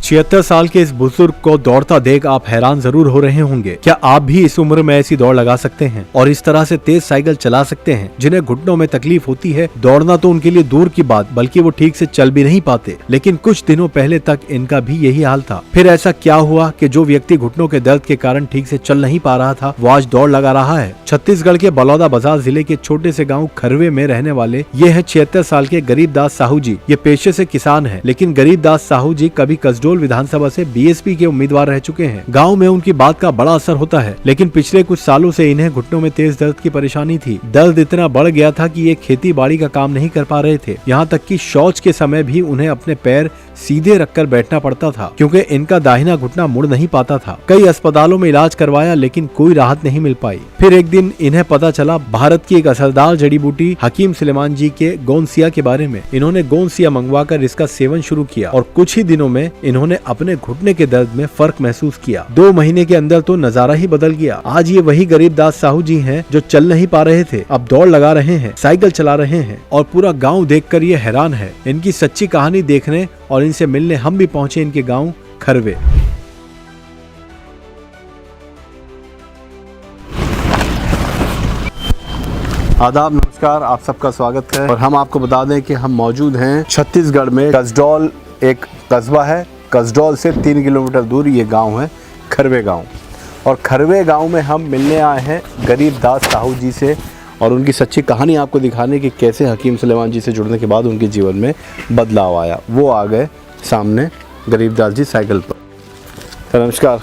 76 साल के इस बुजुर्ग को दौड़ता देख आप हैरान जरूर हो रहे होंगे। क्या आप भी इस उम्र में ऐसी दौड़ लगा सकते हैं और इस तरह से तेज साइकिल चला सकते हैं? जिन्हें घुटनों में तकलीफ होती है, दौड़ना तो उनके लिए दूर की बात, बल्कि वो ठीक से चल भी नहीं पाते। लेकिन कुछ दिनों पहले तक इनका भी यही हाल था। फिर ऐसा क्या हुआ कि जो व्यक्ति घुटनों के दर्द के कारण ठीक से चल नहीं पा रहा था, वो आज दौड़ लगा रहा है। छत्तीसगढ़ के बलौदाबाजार जिले के छोटे से गाँव खरवे में रहने वाले ये है 76 साल के गरीबदास साहू जी। ये पेशे से किसान है, लेकिन गरीबदास साहू जी कभी कसडोल विधानसभा से बीएसपी के उम्मीदवार रह चुके हैं। गांव में उनकी बात का बड़ा असर होता है, लेकिन पिछले कुछ सालों से इन्हें घुटनों में तेज दर्द की परेशानी थी। दर्द इतना बढ़ गया था कि ये खेती बाड़ी का काम नहीं कर पा रहे थे। यहाँ तक कि शौच के समय भी उन्हें अपने पैर सीधे रखकर बैठना पड़ता था, क्योंकि इनका दाहिना घुटना मुड़ नहीं पाता था। कई अस्पतालों में इलाज करवाया, लेकिन कोई राहत नहीं मिल पाई। फिर एक दिन इन्हें पता चला भारत की एक असरदार जड़ी बूटी हकीम सुलेमान जी के गोंदसिया के बारे में। इन्होंने गोंदसिया मंगवाकर इसका सेवन शुरू किया और कुछ ही दिनों में इन्होंने अपने घुटने के दर्द में फर्क महसूस किया। 2 महीने के अंदर तो नजारा ही बदल गया। आज ये वही गरीबदास साहू जी हैं जो चल नहीं पा रहे थे, अब दौड़ लगा रहे हैं, साइकिल चला रहे हैं और पूरा गांव देखकर ये हैरान है। इनकी सच्ची कहानी देखने और इनसे मिलने हम भी पहुंचे इनके गांव खरवे। आदाब, नमस्कार, आप सबका स्वागत है। और हम आपको बता दें कि हम मौजूद हैं छत्तीसगढ़ में। कसडौल एक कस्बा है, कसडौल से 3 किलोमीटर दूर ये गांव है खरवे गांव। और खरवे गांव में हम मिलने आए हैं गरीबदास साहू जी से और उनकी सच्ची कहानी आपको दिखाने की कैसे हकीम सुलेमान जी से जुड़ने के बाद उनके जीवन में बदलाव आया। वो आ गए सामने गरीबदास जी साइकिल पर। तो नमस्कार,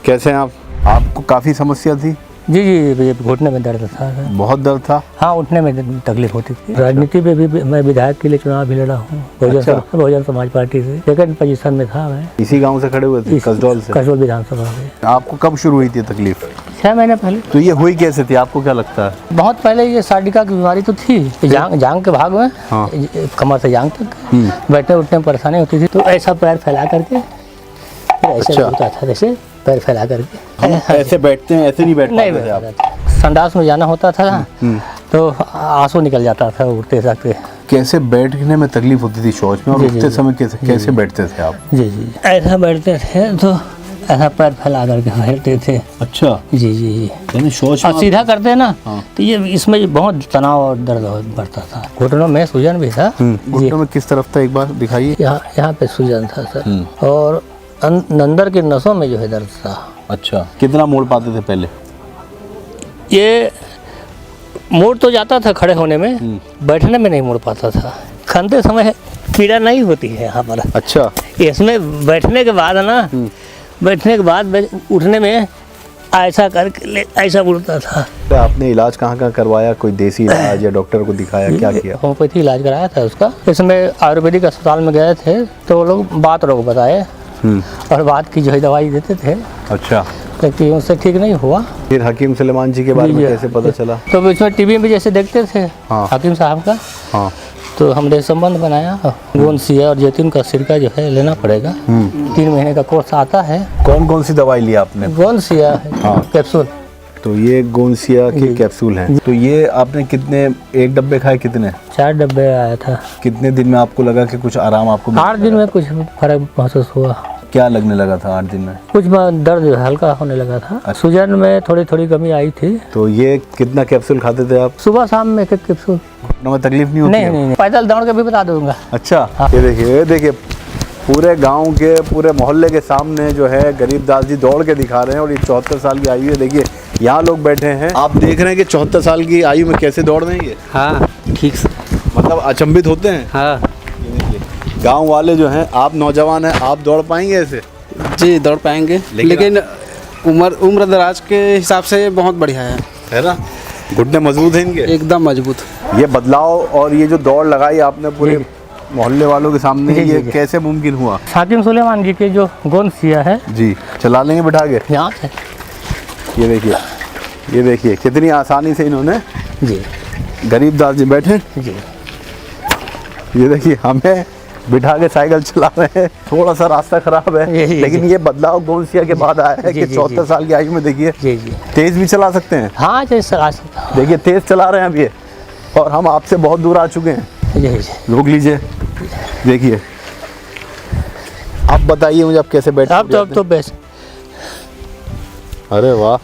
कैसे हैं आप? आपको काफ़ी समस्या थी? जी जी, घुटने में दर्द था। बहुत दर्द था? हाँ, उठने में तकलीफ होती थी। राजनीति में भी मैं विधायक के लिए चुनाव भी लड़ा हूँ। बहुजन समाज पार्टी से 2nd पोजीशन में था मैं। इसी गांव से खड़े हुए थे? कसडौल से? कसडौल विधानसभा में। आपको कब शुरू हुई थी तकलीफ? 6 महीने पहले। तो ये हुई कैसे थी, आपको क्या लगता है? बहुत पहले ये सार्डिका की बीमारी तो थी, जांग के भाग में। हाँ। कमर से जांग तक बैठने उठने में परेशानी होती थी। तो ऐसा पैर फैला करके ऐसे होता था, जैसे पैर फैला करके। ऐसे बैठते हैं, ऐसे नहीं बैठते थे आप? संडास में जाना होता था तो आंसू निकल जाता था उठते सकते। कैसे बैठने में तकलीफ होती थी शौच में, और उठते समय कैसे बैठते थे आप? जी जी, ऐसा बैठते थे तो ऐसा पैर फैला करके बैठते थे। अच्छा। जी जी, यानी शौच और सीधा करते ना तो ये इसमें बहुत तनाव और दर्द बढ़ता था। घुटनों में सूजन भी था। घुटनों में किस तरफ था, एक बार दिखाइए। यहाँ पे सूजन था सर, और अंदर के नसों में जो है दर्द था। अच्छा, कितना मोड़ पाते थे पहले? ये मोड़ तो जाता था खड़े होने में, बैठने में नहीं मोड़ पाता था। खाते समय पीड़ा नहीं होती है यहाँ पर। अच्छा। इसमें बैठने के बाद ना, बैठने के बाद उठने में ऐसा करके ऐसा उठता था। आपने इलाज कहाँ करवाया? कोई देसी इलाज या डॉक्टर को दिखाया, क्या किया? होम्योपैथी इलाज कराया था उसका। इसमें आयुर्वेदिक अस्पताल में गए थे तो वो लोग बात रोग बताए और बात की जो है दवाई देते थे। अच्छा। लेकिन उससे ठीक नहीं हुआ। फिर हकीम सुलेमान जी के बारे में कैसे पता चला? तो इसमें टीवी में जैसे देखते थे हकीम साहब का, तो हमने संबंध बनाया। गोंदसिया और जैतून का सिरका जो है लेना पड़ेगा। 3 महीने का कोर्स आता है। कौन सी दवाई ली आपने? गोंदसिया कैप्सूल। तो ये गोंदसिया के कैप्सूल हैं। तो ये आपने कितने, एक डब्बे खाए कितने? 4 डब्बे आया था। कितने दिन में आपको लगा कि कुछ आराम आपको? 8 दिन में कुछ फर्क महसूस हुआ। क्या लगने लगा था 8 दिन में? कुछ दर्द हल्का होने लगा था। सूजन में थोड़ी कमी आई थी। तो ये कितना कैप्सूल खाते थे आप? सुबह शाम में 1 कैप्सूल। घुटनों में तकलीफ नहीं होती? नहीं, पैदल दौड़ के भी बता दूंगा। अच्छा। हाँ। ये देखिए पूरे गांव के, पूरे मोहल्ले के सामने जो है गरीबदास जी दौड़ के दिखा रहे हैं। और ये 74 साल की आयु है। देखिए यहाँ लोग बैठे हैं, आप देख रहे हैं कि 74 साल की आयु में कैसे दौड़ रहे हैं ये। हाँ, ठीक से, मतलब अचंभित होते हैं। हाँ। गांव वाले जो हैं, आप नौजवान हैं, आप दौड़ पाएंगे ऐसे? जी दौड़ पाएंगे, लेकिन उम्र दराज के हिसाब से बहुत बढ़िया है ना? घुटने मजबूत हैं इनके? एकदम मजबूत। ये बदलाव और ये जो दौड़ लगाई आपने पूरे मोहल्ले वालों के सामने, ये कैसे मुमकिन हुआ? हकीम सुलेमान जी के जो गोंदसिया है जी, चला लेंगे बिठा के यहाँ से। ये देखिए कितनी आसानी से इन्होंने जी गरीबदास जी बैठे जी। ये देखिए हमें बिठा के साइकिल चला रहे हैं। थोड़ा सा रास्ता खराब है, लेकिन ये बदलाव गोंदसिया के बाद आया है कि 74 साल की आयु में देखिए तेज भी चला सकते हैं। हाँ, तेज चला सकते हैं। देखिए तेज चला रहे हैं अभी, और हम आपसे बहुत दूर आ चुके हैं। रोक लीजिए, देखिए आप बताइए मुझे, आप कैसे बैठे? अब तो बेस्ट। अरे वाह,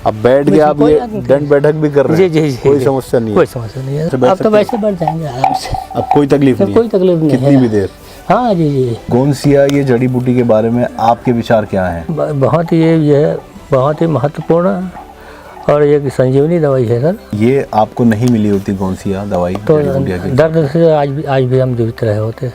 अब बैठ के आप कोई ये बात नहीं। दंड बैठक भी कर रहे हैं? जी। कोई समस्या नहीं कोई है? समस्या नहीं है, तो बैठ अब तो सकते वैसे बैठ जाएंगे आराम से। अब कोई तकलीफ नहीं कोई है? तकलीफ नहीं कितनी है। भी देर? हाँ जी। गोंसिया ये जड़ी बूटी के बारे में आपके विचार क्या हैं? बहुत ही ये बहुत ही महत्वपूर्ण और ये संजीवनी दवाई है सर। ये आपको नहीं मिली होती गोंसिया दवाई तो जड़ी बूटिया की? दर्द से आज भी हम जीवित रहे होते।